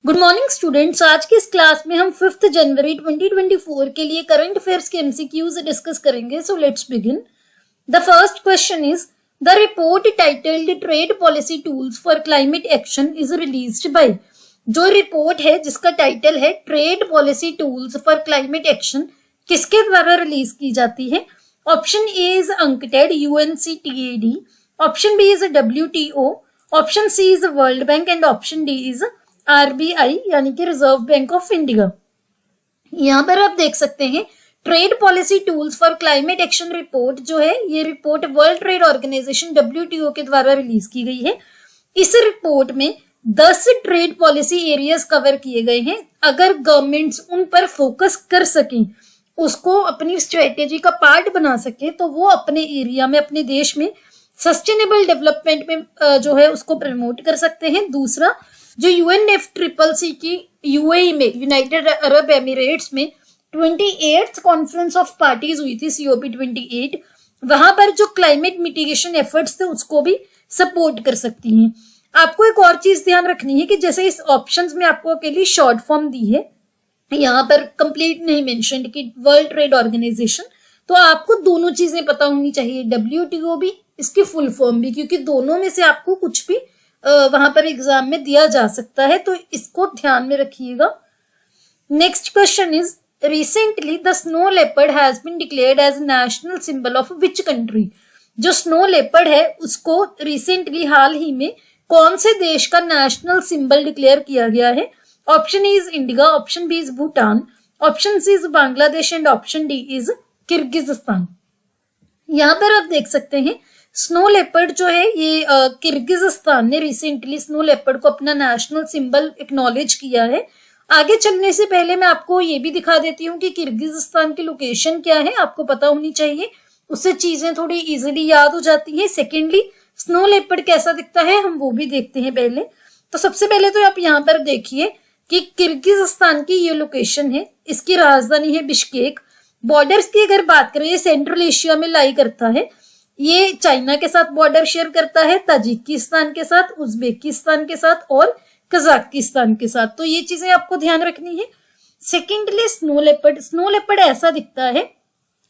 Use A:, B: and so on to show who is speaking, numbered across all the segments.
A: Good morning students. आज की इस क्लास में हम 5 जनवरी 2024 के लिए करंट अफेयर्स के एमसीक्यूज डिस्कस करेंगे। So let's begin. The first question is the report titled trade policy tools for climate action is released by. जो रिपोर्ट है जिसका टाइटल है trade policy tools for climate action, किसके द्वारा release की जाती है? Option A is UNCTAD UNCTAD, option B is WTO, option C is world bank and option D is RBI यानी कि रिजर्व बैंक ऑफ इंडिया। यहाँ पर आप देख सकते हैं trade policy tools for climate action report जो है, ये report world trade organization WTO के द्वारा रिलीज की गई है। इस रिपोर्ट में 10 ट्रेड पॉलिसी एरियाज कवर किए गए हैं। अगर गवर्नमेंट्स उन पर फोकस कर सकें, उसको अपनी स्ट्रेटेजी का पार्ट बना सके, तो वो अपने एरिया में, अपने देश में सस्टेनेबल डेवलपमेंट में जो है उसको प्रमोट कर सकते हैं। दूसरा, जो UNFCCC की UAE में, यूनाइटेड अरब एमिरेट्स में 28th कॉन्फ्रेंस ऑफ पार्टीज हुई थी, COP28, वहां पर जो क्लाइमेट मिटिगेशन एफर्ट्स थे उसको भी सपोर्ट कर सकती हैं। आपको एक और चीज ध्यान रखनी है कि जैसे इस ऑप्शंस में आपको अकेली शॉर्ट फॉर्म दी है, यहाँ पर कंप्लीट नहीं मेंशन कि वर्ल्ड ट्रेड ऑर्गेनाइजेशन, तो आपको दोनों चीजें पता होनी चाहिए, WTO भी, इसकी फुल फॉर्म भी, क्योंकि दोनों में से आपको कुछ भी वहां पर एग्जाम में दिया जा सकता है, तो इसको ध्यान में रखिएगा। Next question is recently the snow leopard has been declared as national symbol of which country. जो स्नो लेपर्ड है उसको रिसेंटली, हाल ही में, कौन से देश का नेशनल सिंबल डिक्लेयर किया गया है? Option A is India, option B is Bhutan, option C is Bangladesh and option D is Kyrgyzstan. यहाँ पर आप देख सकते हैं स्नो लेपर्ड जो है ये किर्गिस्तान ने रिसेंटली स्नो लेपर्ड को अपना नेशनल सिंबल एक्नॉलेज किया है। आगे चलने से पहले मैं आपको ये भी दिखा देती हूँ कि किर्गिस्तान की लोकेशन क्या है, आपको पता होनी चाहिए, उससे चीजें थोड़ी इजीली याद हो जाती हैं। सेकेंडली, स्नो लेपर्ड कैसा दिखता है हम वो भी देखते हैं पहले। तो सबसे पहले तो आप यहाँ पर देखिए कि किर्गिस्तान की ये लोकेशन है, इसकी राजधानी है बिश्केक। बॉर्डर्स की अगर बात करें, ये सेंट्रल एशिया में लाई करता है, ये चाइना के साथ बॉर्डर शेयर करता है, ताजिकिस्तान के साथ, उज्बेकिस्तान के साथ और कजाकिस्तान के साथ, तो ये चीजें आपको ध्यान रखनी है। सेकेंडली, स्नो लेपर्ड ऐसा दिखता है,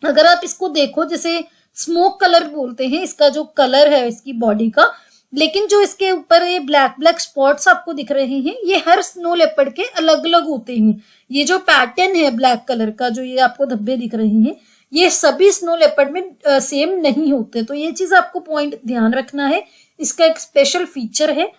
A: अगर आप इसको देखो जैसे स्मोक कलर बोलते हैं इसका जो कलर है इसकी बॉडी का, लेकिन जो इसके ऊपर ये ब्लैक स्पॉट्स आपको दिख रहे हैं, ये हर स्नो लेपर्ड के अलग अलग होते हैं। ये जो पैटर्न है ब्लैक कलर का, जो ये आपको धब्बे दिख रहे हैं, ये सभी स्नो लेपर्ड में सेम नहीं होते, तो ये चीज आपको पॉइंट ध्यान रखना है। इसका एक स्पेशल फीचर है।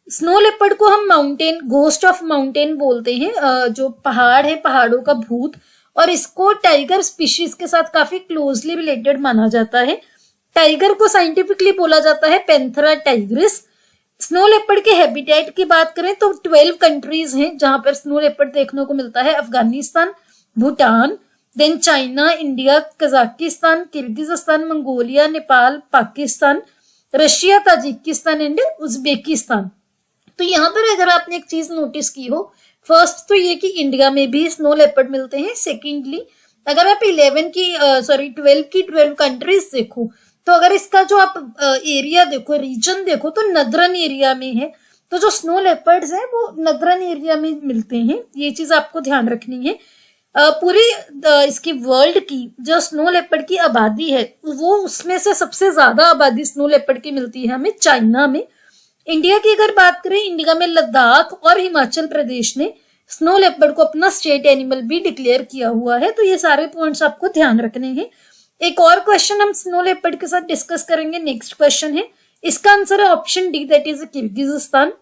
A: स्नो लेपर्ड को हम माउंटेन, घोस्ट ऑफ माउंटेन बोलते हैं, जो पहाड़ है, पहाड़ों का भूत, और इसको टाइगर स्पीशीज के साथ काफी क्लोजली रिलेटेड माना जाता है। टाइगर को साइंटिफिकली बोला जाता है पैंथेरा टाइग्रिस। स्नो लेपर्ड के हैबिटेट की बात करें तो 12 कंट्रीज हैं जहां पर स्नो लेपर्ड देखने को मिलता है। Afghanistan, Bhutan, then China, India, Kazakhstan, Kyrgyzstan, Mongolia, Nepal, Pakistan, Russia, Tajikistan and Uzbekistan. तो यहाँ पर अगर आपने एक चीज नोटिस की हो, फर्स्ट तो ये कि इंडिया में भी स्नो लेपर्ड मिलते हैं। सेकेंडली, अगर आप 12 की 12 कंट्रीज देखो, तो अगर इसका जो आप एरिया देखो, रीजन देखो, तो नदरन एरिया में है, तो जो स्नो लेपर्ड्स हैं वो नदरन एरिया में मिलते हैं। ये चीज आपको ध्यान रखनी है। पूरी इसकी वर्ल्ड की जो स्नो लेपर्ड की आबादी है, वो उसमें से सबसे ज्यादा आबादी स्नो लेपर्ड की मिलती है हमें चाइना में। इंडिया की अगर बात करें, इंडिया में लद्दाख और हिमाचल प्रदेश ने स्नो लेपर्ड को अपना स्टेट एनिमल भी डिक्लेयर किया हुआ है। तो ये सारे पॉइंट्स आपको ध्यान रखने हैं। एक और क्वेश्चन हम स्नो लेपर्ड के साथ डिस्कस करेंगे। नेक्स्ट क्वेश्चन है, इसका आंसर है option D, that is Kyrgyzstan.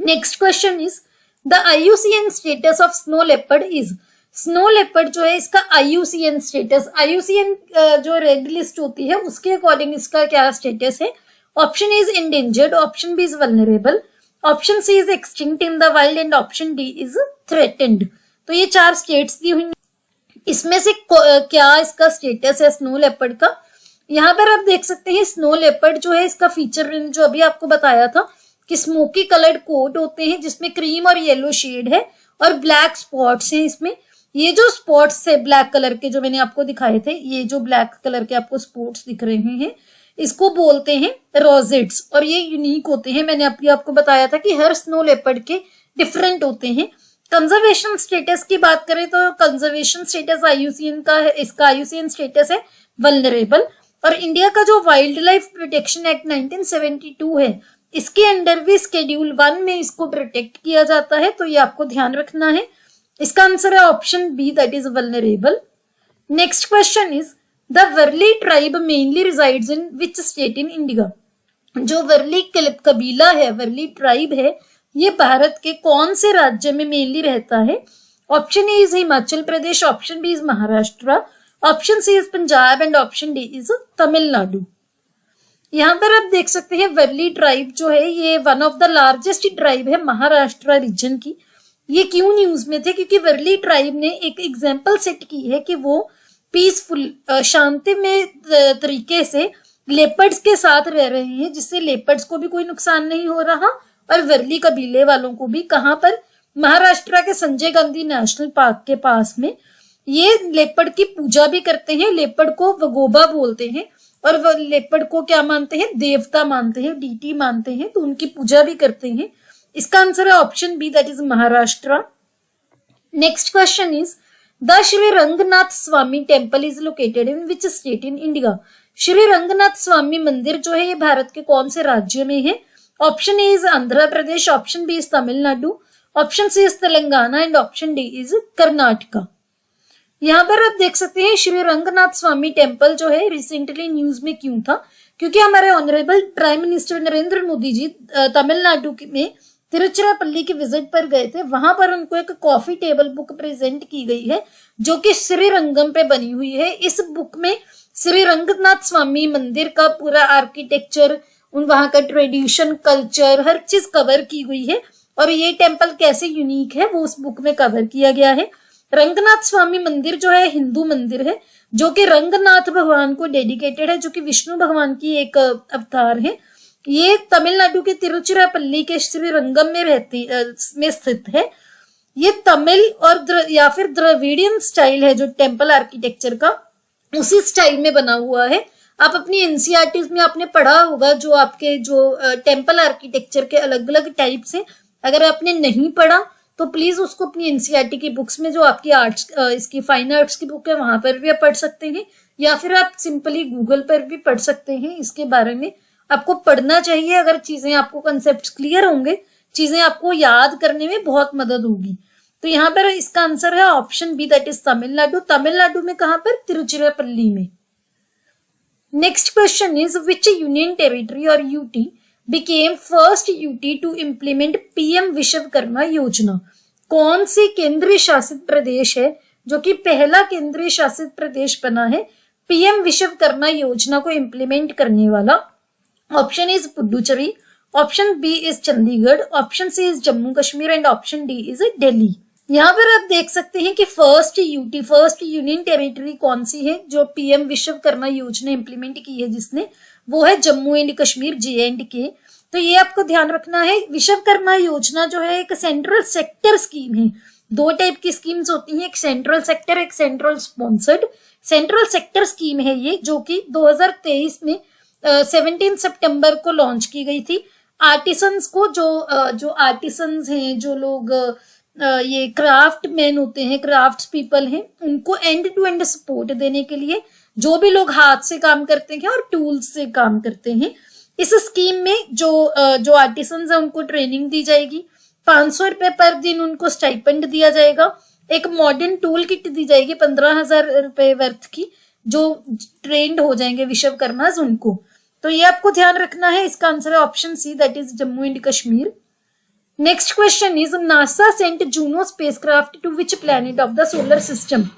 A: Next question is the IUCN status of snow leopard is. Snow leopard जो है इसका IUCN स्टेटस, IUCN जो रेड लिस्ट होती है उसके अकॉर्डिंग इसका क्या स्टेटस है? Option is endangered, option B is vulnerable, option C is extinct in the wild and option D is threatened. तो ये 4 स्टेट्स दी हुई, इसमें से क्या इसका स्टेटस है स्नो लेपर्ड का? यहाँ पर आप देख सकते हैं स्नो लेपर्ड जो है इसका फीचर जो अभी आपको बताया था कि स्मोकी कलर्ड कोट होते हैं जिसमें क्रीम और येलो शेड है और ब्लैक स्पॉट्स हैं इसमें। ये जो स्पॉट्स है ब्लैक कलर के जो मैंने आपको दिखाए थे, ये जो ब्लैक कलर के आपको स्पॉट्स दिख रहे हैं, इसको बोलते हैं रोजेट्स, और ये यूनिक होते हैं। मैंने आपको बताया था कि हर स्नो लेपर्ड के डिफरेंट होते हैं। कंजर्वेशन स्टेटस की बात करें तो कंजर्वेशन स्टेटस आईयूसीएन का है, इसका आईयूसीएन स्टेटस है वल्नरेबल। और इंडिया का जो वाइल्ड लाइफ प्रोटेक्शन एक्ट 1972 है, इसके अंडर भी शेड्यूल 1 में इसको प्रोटेक्ट किया जाता है, तो ये आपको ध्यान रखना है। इसका आंसर है option B, that is vulnerable. Next question is the Warli tribe mainly resides in which state in India. जो वर्ली कबीला है, वर्ली ट्राइब है, ये भारत के कौन से राज्य में मेनली रहता है? Option A is Himachal Pradesh, option B is Maharashtra, option C is Punjab and option D is Tamil Nadu. यहाँ पर आप देख सकते हैं वर्ली ट्राइब जो है ये one of the largest tribe है महाराष्ट्र रीजन की। ये क्यों न्यूज में थे? क्योंकि वर्ली ट्राइब ने एक एग्जाम्पल सेट की है कि वो पीसफुल शांति में तरीके से लेपर्ड्स के साथ रह रहे हैं, जिससे लेपर्ड्स को भी कोई नुकसान नहीं हो रहा और वर्ली कबीले वालों को भी। कहाँ पर? महाराष्ट्र के संजय गांधी नेशनल पार्क के पास में। ये लेपर्ड की पूजा भी करते हैं, लेपर्ड को वगोबा बोलते हैं और वो लेपर्ड को क्या मानते हैं? देवता मानते हैं, डीटी मानते हैं, तो उनकी पूजा भी करते हैं। इसका आंसर है option B, that is Maharashtra. Next question is the Shri Ranganatha Swamy temple is located in which state in India. Shri Ranganatha Swamy मंदिर जो है ये भारत के कौन से राज्य में है? Option A is Andhra Pradesh, option B is Tamil Nadu, option C is Telangana and option D is Karnataka. यहाँ पर आप देख सकते हैं श्री रंगनाथ स्वामी टेम्पल जो है रिसेंटली न्यूज में क्यों था? क्योंकि हमारे honourable prime minister Narendra Modi ji Tamil Nadu में तिरुचिरापल्ली की विजिट पर गए थे। वहां पर उनको एक कॉफी टेबल बुक प्रेजेंट की गई है जो कि श्रीरंगम पे बनी हुई है। इस बुक में श्री रंगनाथ स्वामी मंदिर का पूरा आर्किटेक्चर, उन वहां का ट्रेडिशन, कल्चर, हर चीज कवर की हुई है और ये टेम्पल कैसे यूनिक है वो उस बुक में कवर किया गया है। रंगनाथ स्वामी मंदिर जो है हिंदू मंदिर है जो कि रंगनाथ भगवान को डेडिकेटेड है, जो कि विष्णु भगवान की एक अवतार है। ये तमिलनाडु के तिरुचिरापल्ली के श्रीरंगम में स्थित है। ये तमिल और या फिर द्रविडियन स्टाइल है जो टेम्पल आर्किटेक्चर का, उसी स्टाइल में बना हुआ है। आप अपनी एनसीईआरटीज में आपने पढ़ा होगा जो आपके जो टेम्पल आर्किटेक्चर के अलग अलग टाइप्स हैं। अगर आपने नहीं पढ़ा तो प्लीज उसको अपनी एनसीईआरटी की बुक्स में जो आपकी आर्ट्स इसकी फाइन आर्ट्स की बुक है वहां पर भी आप पढ़ सकते हैं, या फिर आप सिंपली गूगल पर भी पढ़ सकते हैं। इसके बारे में आपको पढ़ना चाहिए। अगर चीजें आपको कंसेप्ट क्लियर होंगे, चीजें आपको याद करने में बहुत मदद होगी। तो यहाँ पर इसका आंसर है option B, that is Tamil Nadu. Tamil Nadu में कहां पर? तिरुचिरापल्ली में। Next question is which union territory और UT became first UT to implement PM Vishwakarma Yojana. कौन सी केंद्रीय शासित प्रदेश है जो कि पहला केंद्रीय शासित प्रदेश बना है पीएम विश्वकर्मा योजना को इम्प्लीमेंट करने वाला? Option is Puducherry, option B is Chandigarh, option C is Jammu Kashmir and option D is Delhi. यहाँ पर आप देख सकते हैं कि first UT, first union territory कौन सी है जो पीएम विश्वकर्मा योजना इंप्लीमेंट की है जिसने, वो है जम्मू एंड कश्मीर, JNK। तो ये आपको ध्यान रखना है। विश्वकर्मा योजना जो है एक सेंट्रल सेक्टर स्कीम है। दो टाइप की स्कीम्स होती हैं, एक सेंट्रल सेक्टर, एक central sponsored. Central sector scheme है ये जो कि 2023 में 17 सितंबर को लॉन्च की गई थी। आर्टिसंस को जो आर्टिसंस हैं, जो लोग ये क्राफ्ट मैन होते हैं, क्राफ्ट्स पीपल हैं, उनको एंड टू एंड सपोर्ट देने के लिए, जो भी लोग हाथ से काम करते हैं और टूल्स से काम करते हैं, इस स्कीम में जो आर्टिसंस है उनको ट्रेनिंग दी जाएगी। 500 रुपए पर दिन उनको स्टाइपेंड दिया जाएगा। एक मॉडर्न टूल किट दी जाएगी 15,000 रुपए वर्थ की, जो ट्रेंड हो जाएंगे विश्वकर्मास उनको। तो ये आपको ध्यान रखना है। इसका आंसर है option C, that is Jammu and Kashmir. Next question is NASA sent Juno spacecraft to which planet of the solar system.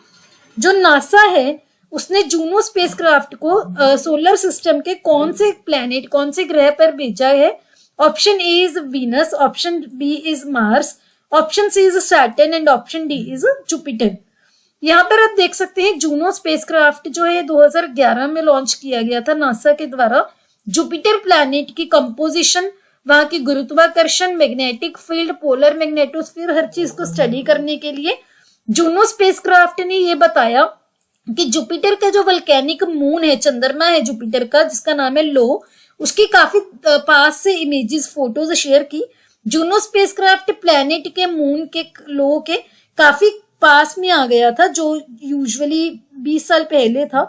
A: जो नासा है उसने जूनो स्पेसक्राफ्ट को सोलर सिस्टम के कौन से प्लैनेट, कौन से ग्रह पर भेजा है? Option A is Venus, option B is Mars, option C is Saturn and option D is Jupiter. यहाँ पर आप देख सकते हैं जूनो स्पेसक्राफ्ट जो है 2011 में लॉन्च किया गया था नासा के द्वारा। जुपिटर प्लैनेट की कंपोजिशन, वहां की गुरुत्वाकर्षण, मैग्नेटिक फील्ड, पोलर मैग्नेटोस्फीयर, हर चीज को स्टडी करने के लिए जूनो स्पेसक्राफ्ट ने ये बताया कि जुपिटर का जो वल्केनिक मून है, चंद्रमा है जुपिटर का, जिसका नाम है लो, उसकी काफी पास से इमेजेस, फोटोज शेयर की जूनो स्पेसक्राफ्ट प्लैनेट के मून के लो के काफी पास में आ गया था, जो यूजुअली 20 साल पहले था।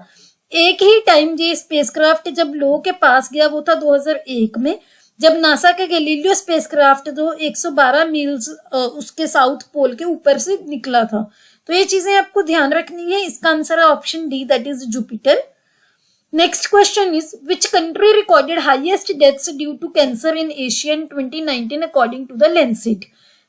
A: एक ही टाइम ये स्पेसक्राफ्ट जब लो के पास गया वो था 2001 में, जब नासा के गैलीलियो स्पेसक्राफ्ट जो 112 मील्स उसके साउथ पोल के ऊपर से निकला था। तो ये चीजें आपको ध्यान रखनी है। इसका आंसर है option D, that is Jupiter. Next question is which country recorded highest deaths due to cancer in Asia in 2019 according to the Lancet.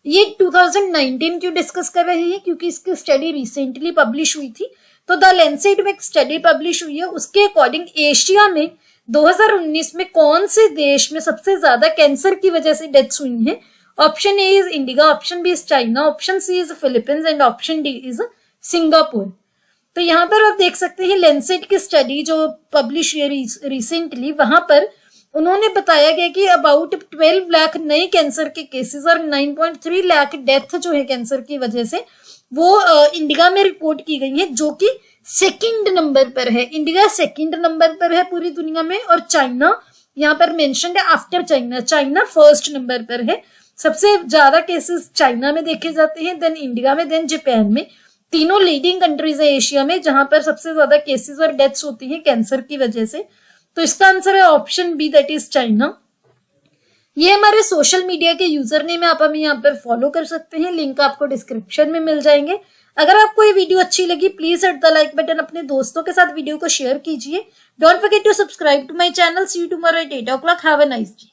A: ये 2019 क्यों डिस्कस कर रहे हैं, क्योंकि इसकी स्टडी रिसेंटली पब्लिश हुई थी। तो द लैंसेट में एक स्टडी पब्लिश हुई है, उसके अकॉर्डिंग एशिया में 2019 में कौन से देश में सबसे ज्यादा कैंसर की वजह से डेथ्स हुई हैं। Option A is India, option B is China, option C is Philippines and option D is Singapore. तो यहाँ पर आप देख सकते हैं लैंसेट की स्टडी जो पब्लिश हुई रिसेंटली, वहां पर उन्होंने बताया गया कि अबाउट 12 लाख नए कैंसर के केसेस और 9.3 लाख डेथ जो है कैंसर की वजह से वो इंडिया में रिपोर्ट की गई है, जो कि सेकंड नंबर पर है। इंडिया सेकंड नंबर पर है पूरी दुनिया में, और चाइना यहाँ पर मेंशन्ड है after China. China first number पर है। सबसे ज्यादा केसेस चाइना में देखे जाते हैं, देन इंडिया में, देन जापान में। तीनों लीडिंग कंट्रीज है एशिया में जहां पर सबसे ज्यादा केसेस और डेथ्स होती हैं कैंसर की वजह से। तो इसका आंसर है option B, that is China. ये हमारे सोशल मीडिया के यूजर नेम है, आप हमें यहाँ पर फॉलो कर सकते हैं, लिंक आपको डिस्क्रिप्शन में मिल जाएंगे। अगर आपको ये वीडियो अच्छी लगी please hit the like button, अपने दोस्तों के साथ वीडियो को शेयर कीजिए। Don't forget to subscribe to my channel. See you tomorrow at 8 o'clock। Have a nice day.